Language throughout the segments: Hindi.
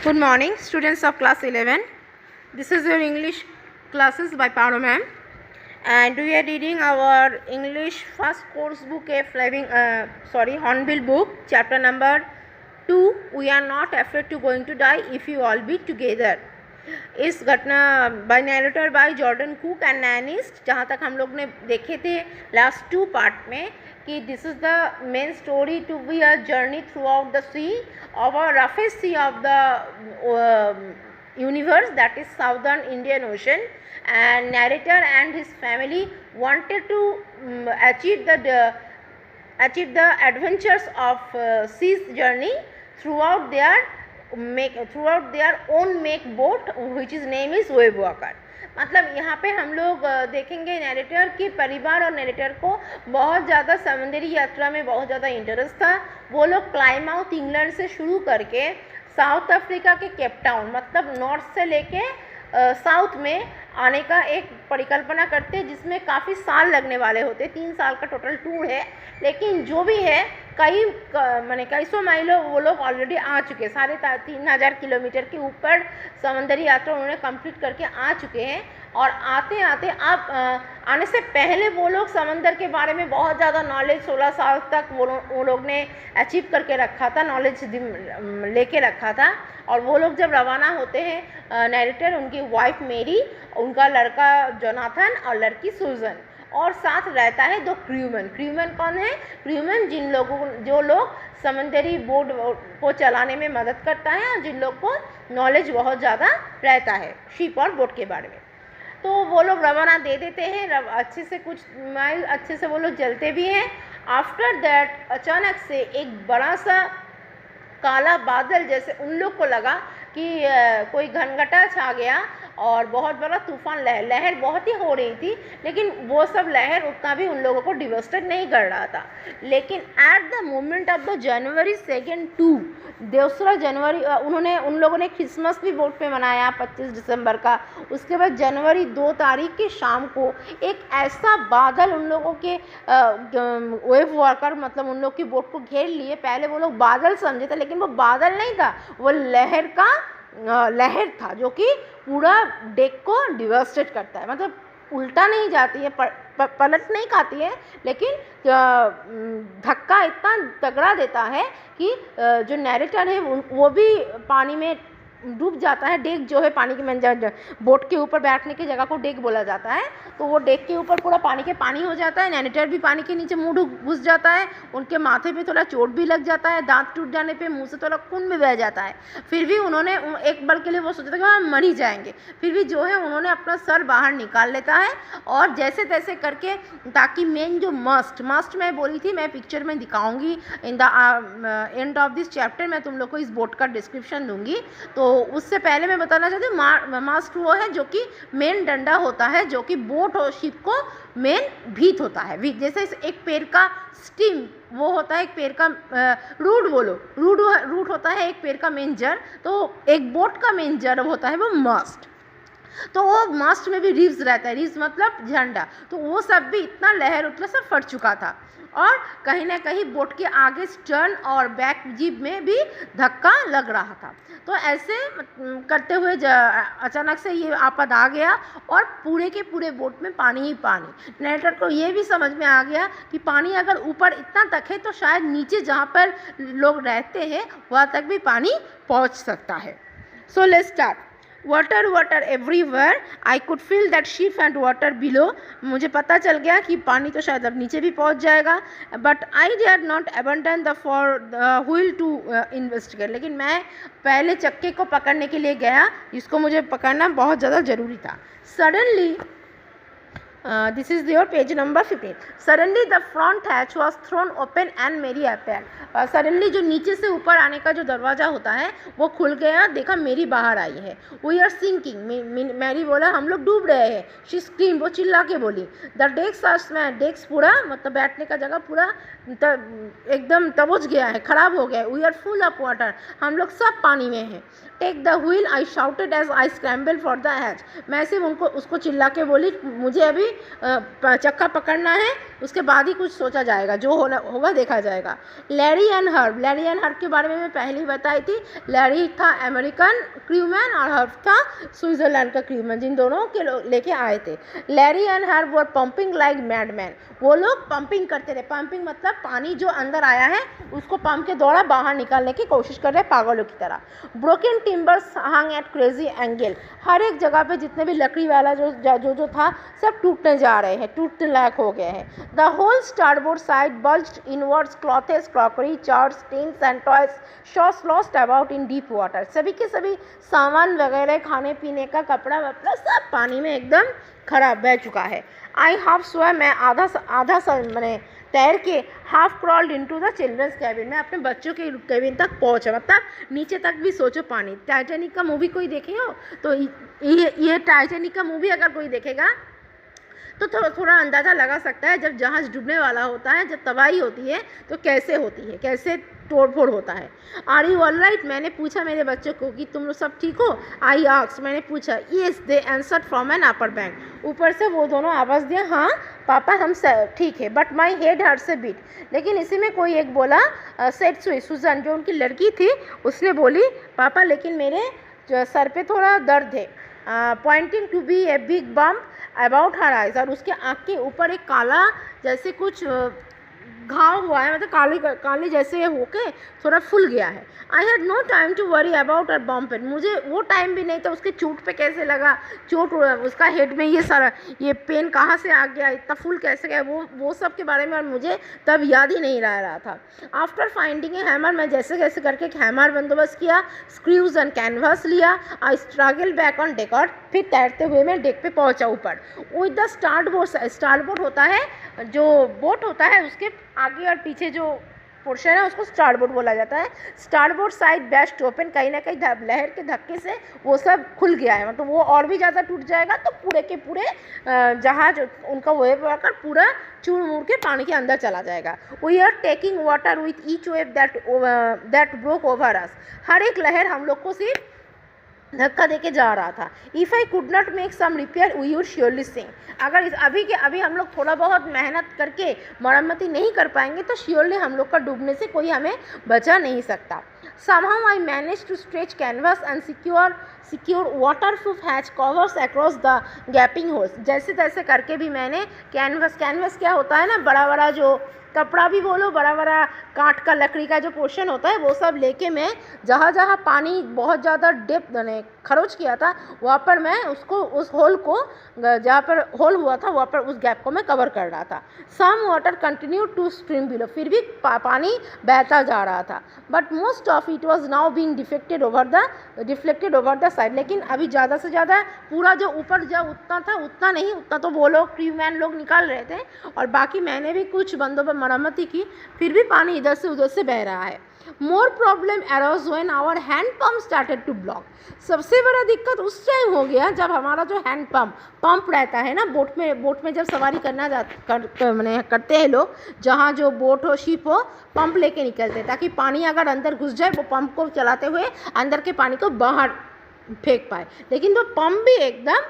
Good morning, students of class 11. This is your English classes by Paro ma'am, and we are reading our English first course book, Hornbill book, chapter number 2. We are not afraid to going to die if you all be together. इस घटना by narrator by Jordan Cook and नैनिस्ट, जहाँ तक हम लोग ने देखे थे लास्ट 2 पार्ट में कि this is the main story to be a journey throughout the sea of a roughest sea of the universe, that is southern Indian Ocean, and narrator and his family wanted to achieve the adventures of sea's journey throughout their own make boat which is name is wave walker. मतलब यहाँ पे हम लोग देखेंगे नैरेटर के परिवार और नैरेटर को बहुत ज़्यादा समुद्री यात्रा में बहुत ज़्यादा इंटरेस्ट था. वो लोग प्लाईमाउथ इंग्लैंड से शुरू करके साउथ अफ्रीका के केप टाउन मतलब नॉर्थ से लेके साउथ में आने का एक परिकल्पना करते हैं, जिसमें काफ़ी साल लगने वाले होते. 3 साल का टोटल टूर है, लेकिन जो भी है कई सौ माइलों वो लोग ऑलरेडी आ चुके. 3,500 किलोमीटर के ऊपर समंदरी यात्रा उन्होंने कंप्लीट करके आ चुके हैं. और आते आते आने से पहले वो लोग समंदर के बारे में बहुत ज़्यादा नॉलेज 16 साल तक वो लोग ने अचीव करके रखा था, नॉलेज लेके रखा था. और वो लोग जब रवाना होते हैं, नैरेटर, उनकी वाइफ मेरी, उनका लड़का जोनाथन और लड़की सुजन, और साथ रहता है 2 क्रूमैन. क्रूमैन कौन है? क्रूमैन जो लोग समंदरी बोट को चलाने में मदद करता है और जिन लोग को नॉलेज बहुत ज़्यादा रहता है शिप और बोट के बारे में. तो वो लोग रवाना दे देते हैं. अच्छे से कुछ माइल अच्छे से वो लोग चलते भी हैं. आफ्टर दैट अचानक से एक बड़ा सा काला बादल जैसे उन लोग को लगा कि कोई घनघटा छा गया और बहुत बड़ा तूफान, लहर बहुत ही हो रही थी, लेकिन वो सब लहर उतना भी उन लोगों को डिवास्टेट नहीं कर रहा था. लेकिन at the moment of the January 2 दूसरा जनवरी उन लोगों ने क्रिसमस भी बोट पे मनाया 25 दिसंबर का. उसके बाद जनवरी 2 तारीख की शाम को एक ऐसा बादल उन लोगों के वेव वॉकर मतलब उन लोग की बोट को घेर लिए. पहले वो लोग बादल समझे थे, लेकिन वो बादल नहीं था, वो लहर था जो कि पूरा डेक को डिवास्टेट करता है. मतलब उल्टा नहीं जाती है, पलट नहीं खाती है, लेकिन धक्का इतना तगड़ा देता है कि जो नैरेटर है वो भी पानी में डूब जाता है. डेक जो है पानी के बोट के ऊपर बैठने की जगह को डेक बोला जाता है, तो वो डेक के ऊपर पूरा पानी हो जाता है. नैरेटर भी पानी के नीचे मुंह घुस जाता है. उनके माथे पे थोड़ा चोट भी लग जाता है, दांत टूट जाने पे मुंह से थोड़ा खून भी बह जाता है. फिर भी उन्होंने एक पल के लिए वो सोचा था कि हम मर ही जाएंगे. फिर भी जो है उन्होंने अपना सर बाहर निकाल लेता है और जैसे तैसे करके, ताकि मेन जो मस्ट मैं बोली थी, मैं पिक्चर में दिखाऊँगी in the end of this chapter. मैं तुम लोग को इस बोट का डिस्क्रिप्शन दूँगी. तो उससे पहले मैं बताना चाहती हूँ मास्ट वो है जो कि मेन डंडा होता है, जो कि बोट और शिप को मेन भीत होता है. जैसे एक पेड़ का स्टीम वो होता है, एक पेड़ का रूट होता है, एक पेड़ का मेन जड़. तो एक बोट का मेन जड़ होता है वो मास्ट. तो वो मास्ट में भी रिव्स रहता है, रिव्स मतलब झंडा. तो वो सब भी इतना लहर उतना सब फट चुका था और कहीं ना कहीं बोट के आगे स्टर्न और बैक जिब में भी धक्का लग रहा था. तो ऐसे करते हुए अचानक से ये आपद आ गया और पूरे के पूरे बोट में पानी ही पानी. नैरेटर को ये भी समझ में आ गया कि पानी अगर ऊपर इतना तक है तो शायद नीचे जहाँ पर लोग रहते हैं वहाँ तक भी पानी पहुँच सकता है. So let's start. Water everywhere. I could feel that ship and water below. मुझे पता चल गया कि पानी तो शायद अब नीचे भी पहुंच जाएगा. But I dare not abandon the wheel to investigate. लेकिन मैं पहले चक्के को पकड़ने के लिए गया, जिसको मुझे पकड़ना बहुत ज़्यादा ज़रूरी था. Suddenly this is your page number 15. Suddenly the front hatch was thrown open and Mary appeared. Suddenly जो नीचे से ऊपर आने का जो दरवाज़ा होता है वो खुल गया. देखा मेरी बाहर आई है. We are sinking. मैरी बोला हम लोग डूब रहे हैं. शी स्क्रीम, वो चिल्ला के बोली. The decks are smash. Decks पूरा मतलब बैठने का जगह पूरा एकदम तबोच गया है, ख़राब हो गया है. We are full of water. हम लोग सब पानी में हैं. Take the wheel. I shouted as I scramble for the hatch. मैं सिर्फ उसको चिल्ला के बोली मुझे अभी चक्का पकड़ना है उसके बाद ही कुछ सोचा जाएगा, जो होगा देखा जाएगा। लैरी एंड हर्ब के बारे में मैं पहले ही बताई थी। लैरी था अमेरिकन क्रूमैन और हर्ब था स्विट्ज़रलैंड का क्रूमैन, जिन दोनों के लेके आए थे। Larry and Herb were pumping like madman, वो लोग पंपिंग करते थे। पंपिंग मतलब पानी जो अंदर आया है उसको पंप के द्वारा बाहर निकालने की कोशिश कर रहे हैं पागलों की तरह। ब्रोकन टिम्बर्स हंग एट क्रेजी एंगल, हर एक जगह पे जितने भी लकड़ी वाला जो था सब टूटने जा रहे हैं, टूटने लायक हो गए हैं। The whole starboard side bulged inwards, clothes, crockery, charts, tins and toys shoes lost about in deep water, सभी के सभी सामान वगैरह, खाने पीने का कपड़ा वपड़ा सब पानी में एकदम खराब बह चुका है। आई हाफ स्विम, मैं आधा मैंने तैर के half crawled into the children's cabin, मैं अपने बच्चों के कैबिन तक पहुंचा, मतलब नीचे तक भी सोचो पानी। टाइटैनिक का मूवी कोई देखे हो तो ये टाइटैनिक का मूवी अगर कोई देखेगा तो थोड़ा अंदाज़ा लगा सकता है, जब जहाज़ डूबने वाला होता है, जब तबाही होती है तो कैसे होती है, कैसे तोड़फोड़ होता है। आर यू ऑल राइट, मैंने पूछा मेरे बच्चों को कि तुम लोग सब ठीक हो। आई आस्क्ड, मैंने पूछा। Yes they answered from an upper bank, ऊपर से वो दोनों आवाज़ दिया, हाँ पापा हम ठीक है। But my head hurts a bit, लेकिन इसी में कोई एक बोला, सेड सुजन जो उनकी लड़की थी उसने बोली, पापा लेकिन मेरे सर पे थोड़ा दर्द है। Pointing to be a big bump about her eyes, और उसके आँख के ऊपर एक काला जैसे कुछ घाव हुआ है, मतलब काले जैसे होके थोड़ा फूल गया है। I had no time to worry about her bump pain, मुझे वो टाइम भी नहीं था उसके चोट पे कैसे लगा, चोट उसका हेड में ये सारा ये पेन कहाँ से आ गया, इतना फूल कैसे गया, वो सब के बारे में और मुझे तब याद ही नहीं रहा था। आफ्टर फाइंडिंग ए हैमर, मैं जैसे कैसे करके एक हैमर बंदोबस्त किया, स्क्रूज एंड कैनवास लिया। I struggle back on deck, और फिर तैरते हुए मैं डेक पे पहुँचा ऊपर। विद द स्टारबोर्ड होता है, जो बोट होता है उसके आगे और पीछे जो पोर्शन है उसको स्टारबोर्ड बोला जाता है। स्टारबोर्ड साइड बेस्ट ओपन, कहीं ना कहीं लहर के धक्के से वो सब खुल गया है, मतलब वो और भी ज़्यादा टूट जाएगा तो पूरे के पूरे जहाज उनका वेव आकर पूरा चूर मुड़ के पानी के अंदर चला जाएगा। We are taking water with each wave that broke over us, हर एक लहर हम लोग को सिर्फ धक्का देके जा रहा था। If I could not make some repair we would surely sink, अगर अभी हम लोग थोड़ा बहुत मेहनत करके मरम्मती नहीं कर पाएंगे तो श्योरली हम लोग का डूबने से कोई हमें बचा नहीं सकता। Somehow I managed to stretch canvas and secure waterproof hatch covers across the gaping holes, जैसे तैसे करके भी मैंने कैनवस क्या होता है ना, बड़ा बड़ा जो कपड़ा भी बोलो, बड़ा बड़ा काठ का लकड़ी का जो पोर्शन होता है वो सब लेके मैं जहाँ जहाँ पानी बहुत ज़्यादा डेप्थ खरोच किया था वहाँ पर मैं उस होल को, जहाँ पर होल हुआ था वहाँ पर उस गैप को मैं कवर कर रहा था। Some water continue to stream below, फिर भी पानी बहता जा रहा था। But most of it was now being deflected over the side, लेकिन अभी ज़्यादा से ज़्यादा पूरा जो ऊपर जो उतना था उतना नहीं, उतना तो वो लोग क्रूमैन लोग निकाल रहे थे और बाकी मैंने भी कुछ बंदों पर मरम्मती की, फिर भी पानी इधर से उधर से बह रहा है। More problem arise when our hand pump started to block, सबसे बड़ा दिक्कत उस टाइम हो गया जब हमारा जो हैंड पंप रहता है ना, बोट में जब सवारी करते हैं लोग, जहाँ जो बोट हो शिप हो, पंप लेके निकलते हैं ताकि पानी अगर अंदर घुस जाए वो पंप को चलाते हुए अंदर के पानी को बाहर फेंक पाए, लेकिन वो पंप भी एकदम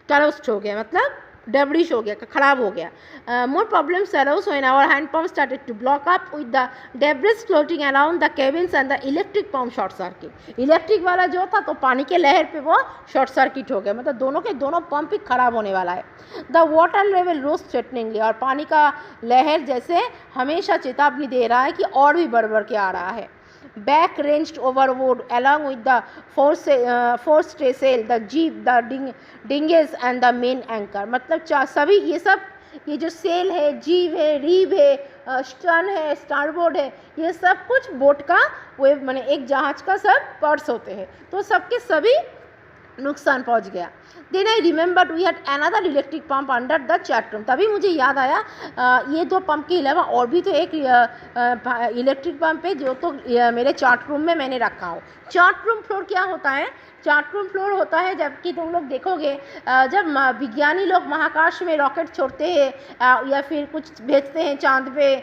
टरस्ट हो गया, मतलब डबलिश हो गया, खराब हो गया। More problems arise when our hand pump started to block up with the debris floating around the cabins and the electric pump short circuit, electric वाला जो था तो पानी के लहर पे वो शॉर्ट सर्किट हो गया, मतलब दोनों के दोनों पंप ही खराब होने वाला है। द वाटर लेवल रोज थ्रेटनिंगली, और पानी का लहर जैसे हमेशा चेतावनी दे रहा है कि और भी बढ़ के आ रहा है। Back ranged overboard along with the foresail, the jib, the dinghies and the main anchor, मतलब सभी ये जो सेल है, जीव है, रीब है, स्टर्न है, स्टारबोर्ड है, ये सब कुछ बोट का वेव माने एक जहाज का सब पार्ट्स होते हैं, तो सबके सभी नुकसान पहुंच गया। Then I remembered we had another electric pump under the chart room, तभी मुझे याद आया ये दो पंप के अलावा और भी तो एक इलेक्ट्रिक पंप है जो तो मेरे चार्ट रूम में मैंने रखा हो। चार्ट रूम फ्लोर क्या होता है? चार्ट रूम फ्लोर होता है जबकि तुम लोग देखोगे जब विज्ञानी लोग महाकाश में रॉकेट छोड़ते हैं या फिर कुछ भेजते हैं चांद पे,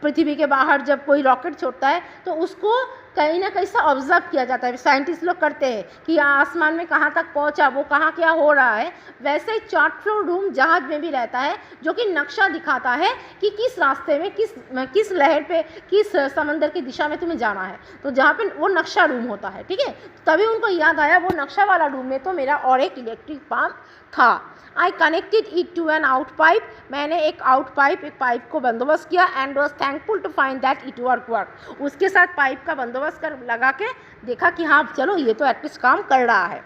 पृथ्वी के बाहर जब कोई रॉकेट छोड़ता है तो उसको कहीं ना कहीं से ऑब्जर्व किया जाता है, साइंटिस्ट लोग करते हैं कि आसमान में कहाँ तक पहुँचा, वो कहाँ क्या हो रहा है। वैसे ही चार्ट फ्लो रूम जहाज में भी रहता है, जो कि नक्शा दिखाता है कि किस रास्ते में किस लहर पे, किस समंदर की दिशा में तुम्हें जाना है। तो जहाँ पे वो नक्शा रूम होता है, ठीक है, तभी उनको याद आया वो नक्शा वाला रूम में तो मेरा और एक इलेक्ट्रिक पाम था। I connected it to an out pipe, मैंने एक पाइप को बंदोबस्त किया and was thankful to find that it work. उसके साथ पाइप का बंदोबस्त कर लगा के देखा कि हाँ चलो ये तो एटलीस्ट काम कर रहा है।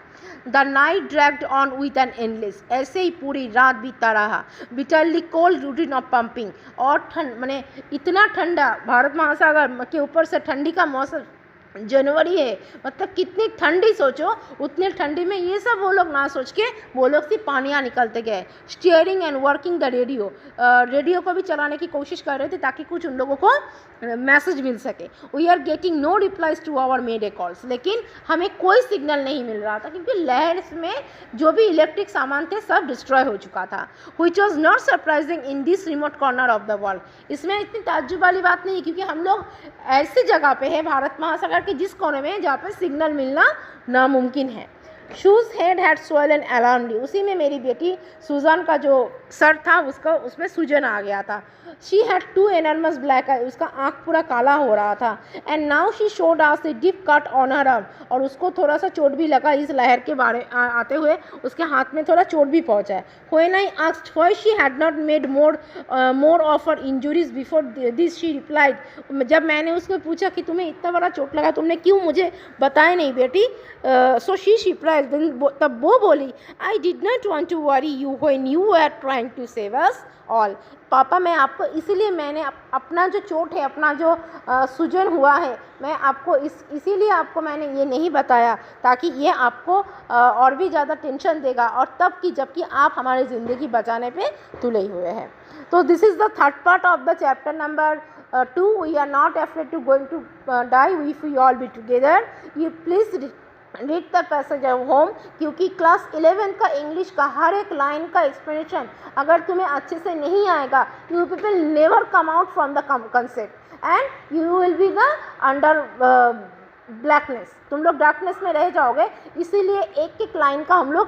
The night dragged on with an endless, ऐसे ही पूरी रात बीतता रहा। Bitterly cold routine of pumping, और ठंड माने इतना ठंडा, भारत महासागर के ऊपर से ठंडी का मौसम, जनवरी है, मतलब कितनी ठंडी सोचो, उतनी ठंडी में ये सब वो लोग ना सोच के वो लोग सिर्फ पानियाँ निकलते गए। Steering and working the radio, radio को भी चलाने की कोशिश कर रहे थे ताकि कुछ उन लोगों को मैसेज मिल सके। We are getting no replies to our mayday calls, लेकिन हमें कोई सिग्नल नहीं मिल रहा था क्योंकि लहर में जो भी इलेक्ट्रिक सामान थे सब डिस्ट्रॉय हो चुका था। Which was not surprising in this remote corner of the world, इसमें इतनी ताज्जुब वाली बात नहीं क्योंकि हम लोग ऐसी जगह पे है भारत महासागर के जिस कोने में जहाँ पे सिग्नल मिलना नामुमकिन है। Shoes head had swollen alarmingly, उसी में मेरी बेटी सुजान का जो सर था उसमें सूजन आ गया था। शी हैड टू एनर्मस ब्लैक आई, उसका आँख पूरा काला हो रहा था। And now she showed us the deep cut on her arm, और उसको थोड़ा सा चोट भी लगा इस लहर के बारे आते हुए, उसके हाथ में थोड़ा चोट भी पहुंचा है। When I asked why she had not made more of her injuries before this, she replied, जब मैंने उसको पूछा कि तुम्हें इतना बड़ा चोट लगा तुमने क्यों मुझे बताया नहीं बेटी, सो शी रिप्लाइड, तब वो बोली, I did not want to worry you when you are trying to save us all. पापा मैं आपको इसीलिए मैंने अपना जो चोट है, अपना जो सूजन हुआ है, मैं आपको इसीलिए आपको मैंने ये नहीं बताया ताकि ये आपको और भी ज़्यादा टेंशन देगा, और तब कि जबकि आप हमारी ज़िंदगी बचाने पे तुले हुए हैं। तो this is the third part of the chapter number 2, we are not afraid to going to die if we all be together. You please read the passage of home, क्योंकि क्लास 11 का इंग्लिश का हर एक लाइन का एक्सप्लेनेशन अगर तुम्हें अच्छे से नहीं आएगा, you people never come out from the concept and you will be the under blackness, तुम लोग डार्कनेस में रह जाओगे। इसीलिए एक एक लाइन का हम लोग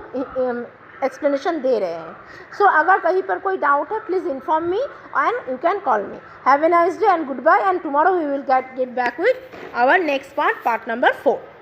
एक्सप्लेनेशन दे रहे हैं। सो अगर कहीं पर कोई डाउट है please inform me and you can call me. Have a nice day and good bye, and tomorrow we will get back with our next part number 4।